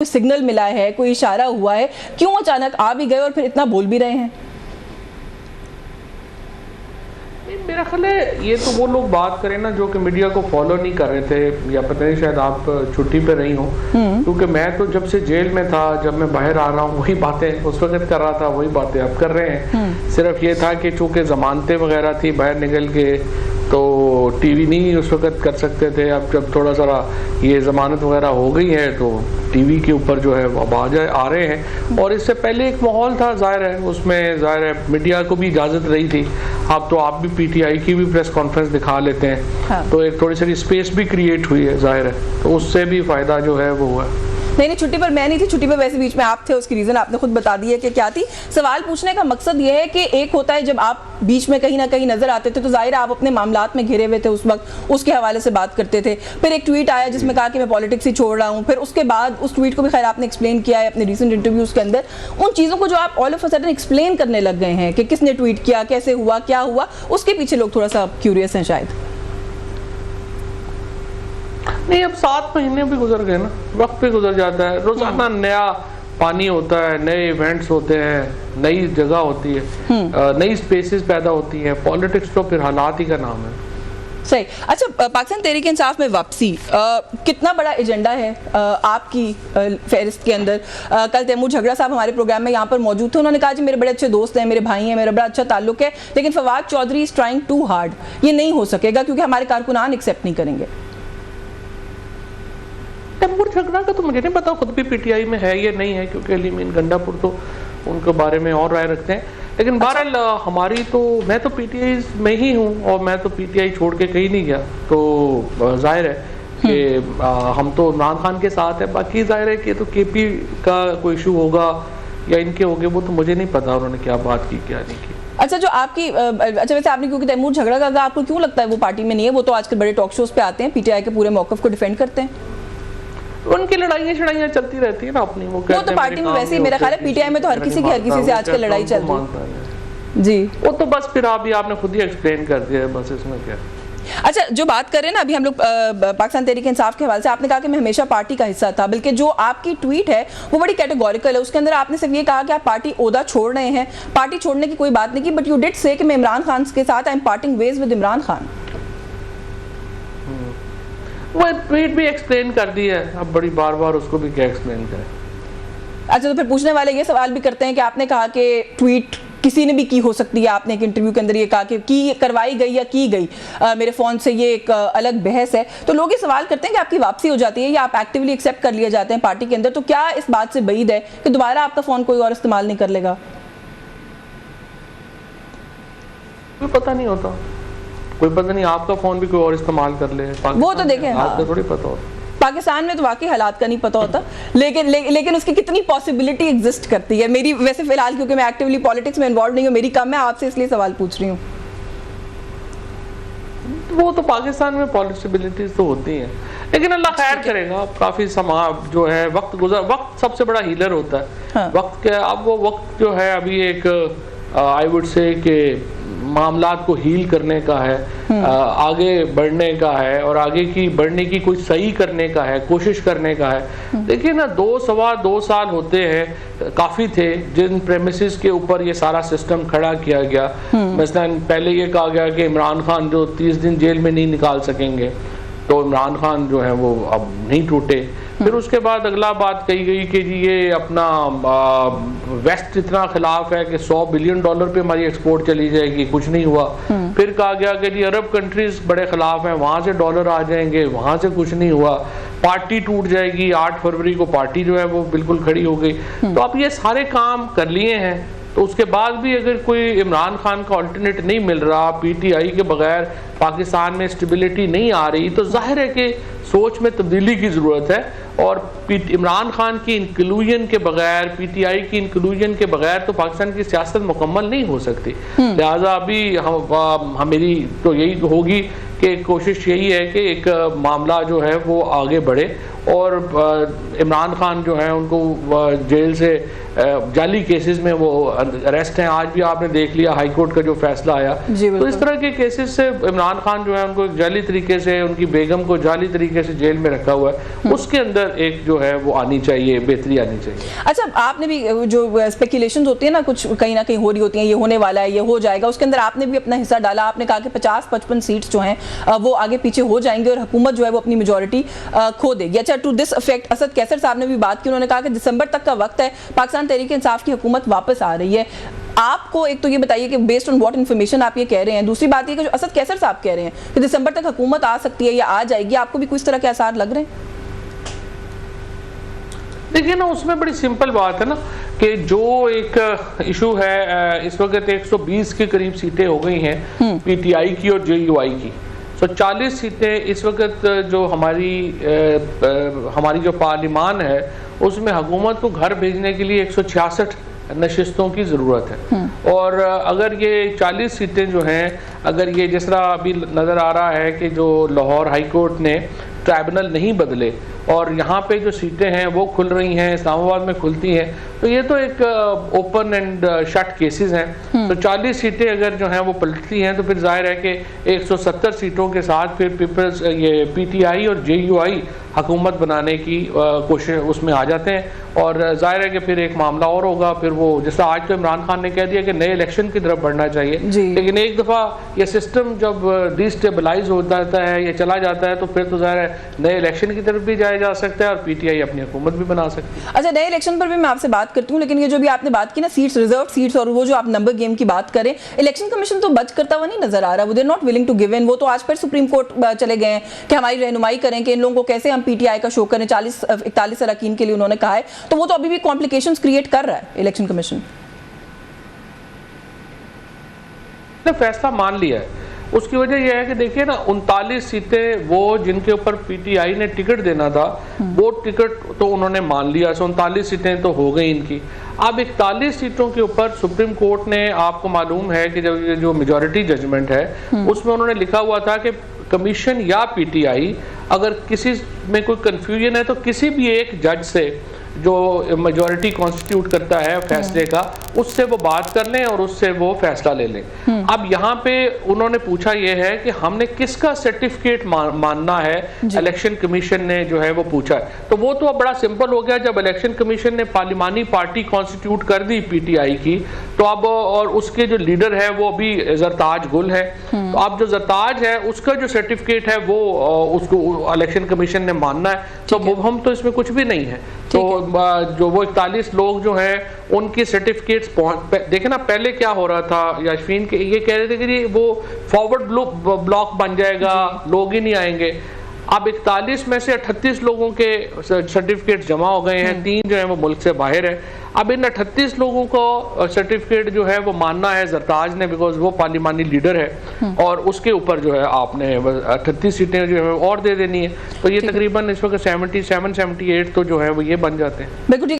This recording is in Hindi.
कोई सिग्नल मिला है, कोई इशारा हुआ है, क्यों अचानक आ भी गए और फिर इतना बोल भी रहे हैं? मेरा ख्याल है ये तो वो लोग बात करें ना जो कि मीडिया को फॉलो नहीं कर रहे थे, या पता नहीं शायद आप छुट्टी पे रही हो, क्योंकि मैं तो जब से जेल में था, जब मैं बाहर आ रहा हूँ वही बातें उस वक्त कर रहा था, वही बातें अब कर रहे हैं। सिर्फ ये था कि चूंकि जमानतें वगैरह थी, बाहर निकल के तो टीवी नहीं उस वक्त कर सकते थे। अब जब थोड़ा सा ये जमानत वगैरह हो गई है तो टीवी के ऊपर जो है अब आ रहे हैं। और इससे पहले एक माहौल था, जाहिर है उसमें जाहिर है मीडिया को भी इजाज़त रही थी। अब तो आप भी पीटीआई की भी प्रेस कॉन्फ्रेंस दिखा लेते हैं। हाँ। तो एक थोड़ी सी स्पेस भी क्रिएट हुई है, जाहिर है, तो उससे भी फ़ायदा जो है वो हुआ। नहीं, छुट्टी पर मैं नहीं थी, छुट्टी पर वैसे बीच में आप थे, उसकी रीज़न आपने खुद बता दी है कि क्या थी। सवाल पूछने का मकसद ये है कि एक होता है जब आप बीच में कहीं ना कहीं नजर आते थे तो जाहिर है आप अपने मामलात में घिरे हुए थे उस वक्त, उसके हवाले से बात करते थे। फिर एक ट्वीट आया जिसमें कहा कि मैं पॉलिटिक्स ही छोड़ रहा हूँ। फिर उसके बाद उस ट्वीट को भी खैर आपने एक्सप्लेन किया है अपने रिसेंट इंटरव्यूज़ के अंदर। उन चीज़ों को जो आप all of a sudden explain करने लग गए हैं कि किसने ट्वीट किया, कैसे हुआ, क्या हुआ, उसके पीछे लोग थोड़ा सा क्यूरियस हैं शायद। नहीं, अब 7 महीने भी गुजर गए ना, वक्त भी गुजर जाता है। रोजाना नया पानी होता है, नए इवेंट्स होते हैं, नई जगह होती है, नई स्पेसेस पैदा होती हैं। पॉलिटिक्स तो फिर हालात ही का नाम है। सही। अच्छा, पाकिस्तान तहरीक इंसाफ में वापसी कितना बड़ा एजेंडा है आपकी फहरिस्त के अंदर? कल तैमूर झगड़ा साहब हमारे प्रोग्राम में यहाँ पर मौजूद थे, उन्होंने कहा जी मेरे बड़े अच्छे दोस्त हैं, मेरे भाई हैं, मेरा बड़ा अच्छा ताल्लुक है, लेकिन Fawad Chaudhry is trying to hard, ये नहीं हो सकेगा क्योंकि हमारे कारकुनान एक्सेप्ट नहीं करेंगे। तैमूर झगड़ा का तो मुझे नहीं पता खुद भी पीटीआई में है या नहीं है, क्योंकि अली मीन गंडापुर तो उनके बारे में और राय रखते हैं। लेकिन बहरहाल हमारी तो, मैं तो पीटीआई में ही हूँ और मैं तो पीटीआई छोड़ के कहीं नहीं गया। तो जाहिर है कि हम तो इमरान खान के साथ है। बाकी जाहिर है कि तो केपी का कोई इशू होगा या इनके होंगे, वो तो मुझे नहीं पता उन्होंने क्या बात की क्या नहीं की। अच्छा, जो आपकी अच्छा वैसे आपने क्योंकि तैमूर झगड़ा का, आपको क्यों लगता है वो पार्टी में नहीं है? वो तो आजकल बड़े टॉक शोज पे आते हैं, पीटीआई के पूरे मौक़िफ़ को डिफेंड करते हैं। उनकी लड़ाइयाँ चलती रहती है ना अपनी, वो तो पार्टी में वैसे ही मेरा ख्याल है पीटीआई में तो हर किसी से आजकल लड़ाई चल रही है जी। वो तो बस फिर आपने खुद ही एक्सप्लेन कर दिया है, बस इसमें क्या। अच्छा, जो बात करें ना अभी हम लोग पाकिस्तान तहरीक इंसाफ के हवाले से, आपने कहा कि मैं हमेशा पार्टी का हिस्सा था, बल्कि जो आपकी ट्वीट है वो बड़ी कैटेगोरिकल है। उसके अंदर आपने सिर्फ ये कहा कि आप पार्टी ओहदा छोड़ रहे हैं, पार्टी छोड़ने की कोई बात नहीं की, बट यू डिड से कि मैं इमरान खान के साथ I am parting ways with Imran Khan. वो ट्वीट भी एक्सप्लेन कर दी है, अब बड़ी बार उसको भी क्या एक्सप्लेन करें। अच्छा, तो फिर पूछने वाले ये सवाल भी करते हैं कि आपने कहा कि ट्वीट किसी ने भी की हो सकती है, आपने एक इंटरव्यू के अंदर ये कहा कि की करवाई गई या की गई मेरे फ़ोन से, ये एक अलग बहस है। तो लोग ये सवाल करते हैं कि आपकी वापसी हो जाती है या आप एक्टिवली एक्सेप्ट कर लिए जाते हैं पार्टी के अंदर, तो क्या इस बात से बईद है कि दोबारा आपका फ़ोन कोई और इस्तेमाल नहीं कर लेगा? कोई पता नहीं होता, कोई पता नहीं आपका फोन भी कोई और इस्तेमाल कर ले, वो तो देखें, आपको थोड़ी पता होता। पाकिस्तान में तो वाकई हालात का नहीं पता होता, लेकिन उसकी कितनी पॉसिबिलिटी एग्जिस्ट करती है। मेरी वैसे फिलहाल क्योंकि मैं एक्टिवली पॉलिटिक्स में इन्वॉल्व नहीं हूँ, मेरी कम है, आपसे इसलिए सवाल पूछ रही हूँ। वो तो पाकिस्तान में पॉसिबिलिटीज तो होती हैं, लेकिन अल्लाह खैर करेगा। काफी समाज जो है, वक्त सबसे बड़ा हीलर होता है। हाँ। वक्त के अब वो वक्त जो है अभी एक आई वुड से कि मामलात को हील करने का है, आगे बढ़ने का है और आगे की बढ़ने की कोई सही करने का है, कोशिश करने का है। देखिए ना, 2 साल होते हैं काफ़ी थे जिन प्रेमिसेस के ऊपर ये सारा सिस्टम खड़ा किया गया। मसलन पहले ये कहा गया कि इमरान खान जो 30 दिन जेल में नहीं निकाल सकेंगे, तो इमरान खान जो है वो अब नहीं टूटे। फिर उसके बाद अगला बात कही गई कि जी ये अपना वेस्ट इतना खिलाफ है कि $100 बिलियन पे हमारी एक्सपोर्ट चली जाएगी, कुछ नहीं हुआ। फिर कहा गया कि जी अरब कंट्रीज बड़े खिलाफ हैं, वहाँ से डॉलर आ जाएंगे, वहाँ से कुछ नहीं हुआ। पार्टी टूट जाएगी, 8 फरवरी को पार्टी जो है वो बिल्कुल खड़ी हो गई। तो अब ये सारे काम कर लिए हैं, तो उसके बाद भी अगर कोई इमरान खान का अल्टरनेट नहीं मिल रहा, पीटीआई के बगैर पाकिस्तान में स्टेबिलिटी नहीं आ रही, तो जाहिर है कि सोच में तब्दीली की ज़रूरत है। और इमरान खान की इंक्लूजन के बगैर, पीटीआई की इंक्लूजन के बगैर तो पाकिस्तान की सियासत मुकम्मल नहीं हो सकती। लिहाजा अभी मेरी तो यही होगी कि कोशिश यही है कि एक मामला जो है वो आगे बढ़े और इमरान खान जो है उनको जेल से जाली केसेस में वो अरेस्ट हैं। आज भी आपने देख लिया हाई कोर्ट का जो फैसला आया। तो इस तरह के केसेस से इमरान खान जो है उनको जाली तरीके से, उनकी बेगम को जाली तरीके से जेल में रखा हुआ है। उसके अंदर एक जो है वो आनी चाहिए, बेहतरी आनी चाहिए। अच्छा, आपने भी जो स्पेकुलेशंस होती है ना, कुछ कहीं ना कहीं हो रही होती हैं, ये होने वाला है, ये हो जाएगा, उसके अंदर आपने भी अपना हिस्सा डाला। आपने कहा कि 50-55 सीट्स जो हैं वो आगे पीछे हो जाएंगे और हुकूमत जो है वो अपनी मेजॉरिटी खो देगी। अच्छा, to this effect Asad Qaiser साहब ने भी बात की। उन्होंने कहा कि दिसंबर तक का वक्त है, पाकिस्तान तहरीक इंसाफ की हुकूमत वापस आ रही है। आपको एक तो ये बताइए कि बेस्ड ऑन व्हाट इन्फॉर्मेशन आप ये कह रहे हैं, दूसरी बात ये कि जो असद कैसर साहब कह रहे हैं कि दिसंबर तक हुकूमत आ सकती है या आ जाएगी, आपको भी कुछ तरह के आसार लग रहे हैं? देखिए ना, उसमें बड़ी सिंपल बात है ना कि जो एक इशू है, इस वक्त 120 के करीब सीटें हो गई हैं पीटीआई की और जेयूआई की। तो 40 सीटें इस वक्त जो हमारी जो पार्लिमान है उसमें हुकूमत को घर भेजने के लिए 166 नशिस्तों की ज़रूरत है। और अगर ये 40 सीटें जो हैं, अगर ये जिस तरह अभी नज़र आ रहा है कि जो लाहौर हाई कोर्ट ने ट्राइब्यूनल नहीं बदले और यहाँ पे जो सीटें हैं वो खुल रही हैं, इस्लामाबाद में खुलती हैं, तो ये तो एक ओपन एंड शट केसेस हैं। तो 40 सीटें अगर जो हैं वो पलटती हैं तो फिर जाहिर है कि 170 सीटों के साथ फिर पीपल्स ये पीटीआई और जेयूआई हुकूमत बनाने की कोशिश उसमें आ जाते हैं। और जाहिर है कि फिर एक मामला और होगा, फिर वो जैसा आज तो इमरान खान ने कह दिया कि नए इलेक्शन की तरफ बढ़ना चाहिए, लेकिन एक दफ़ा ये सिस्टम जब डिस्टेबलाइज हो जाता है या चला जाता है तो फिर तो जाहिर है नए इलेक्शन की तरफ भी जाया जा सकता है और पीटीआई अपनी हुकूमत भी बना सकती है। अच्छा, नए इलेक्शन पर भी मैं आपसे बात करती हूँ, लेकिन ये जो भी आपने बात की ना सीट्स, रिजर्व सीट्स, और वो जो आप नंबर गेम की बात करें, इलेक्शन कमीशन तो बच करता हुआ नहीं नजर आ रहा। वो they not willing to give in. वो तो आज फिर सुप्रीम कोर्ट चले गए हैं कि हमारी रहनुमाई करें कि इन लोगों को कैसे हम पीटीआई का शो करें। 41 अरकान के लिए उन्होंने कहा है, तो वो तो अभी भी कॉम्प्लिकेशंस क्रिएट कर रहा है इलेक्शन कमीशन। फैसला मान लिया है, उसकी वजह यह है कि देखिए ना 39 सीटें वो जिनके ऊपर पीटीआई ने टिकट देना था वो टिकट तो उन्होंने मान लिया। 39 सीटें तो हो गई इनकी। अब 41 सीटों के ऊपर सुप्रीम कोर्ट ने, आपको मालूम है कि जब जो मेजॉरिटी जजमेंट है उसमें उन्होंने लिखा हुआ था कि कमीशन या पीटीआई अगर किसी में कोई कंफ्यूजन है तो किसी भी एक जज से जो मेजॉरिटी कॉन्स्टिट्यूट करता है फैसले का, उससे वो बात कर लें और उससे वो फैसला ले लें। अब यहाँ पे उन्होंने पूछा ये है कि हमने किसका सर्टिफिकेट मानना है, इलेक्शन कमीशन ने जो है वो पूछा है। तो वो तो अब बड़ा सिंपल हो गया, जब इलेक्शन कमीशन ने पार्लिमानी पार्टी कॉन्स्टिट्यूट कर दी पीटीआई की, तो अब और उसके जो लीडर है वो भी जरताज गुल है, तो अब जो जरताज है उसका जो सर्टिफिकेट है वो उसको इलेक्शन कमीशन ने मानना है। तो मुबहम तो इसमें कुछ भी नहीं है। तो जो वो 41 लोग जो हैं उनकी सर्टिफिकेट्स देखे ना, पहले क्या हो रहा था याशफीन के, ये कह रहे थे कि वो फॉरवर्ड ब्लॉक बन जाएगा, लोग ही नहीं आएंगे। अब 41 में से 38 लोगों के सर्टिफिकेट जमा हो गए हैं, 3 जो है वो मुल्क से बाहर है। अब इन 38 लोगों को सर्टिफिकेट जो है वो मानना है जरताज ने, बिकॉज वो पार्लिमानी लीडर है, और उसके ऊपर जो है आपने 38 सीटें जो है और दे देनी है। तो ये तकरीबन इस वक्त 77-78 तो जो है वो ये बन जाते हैं।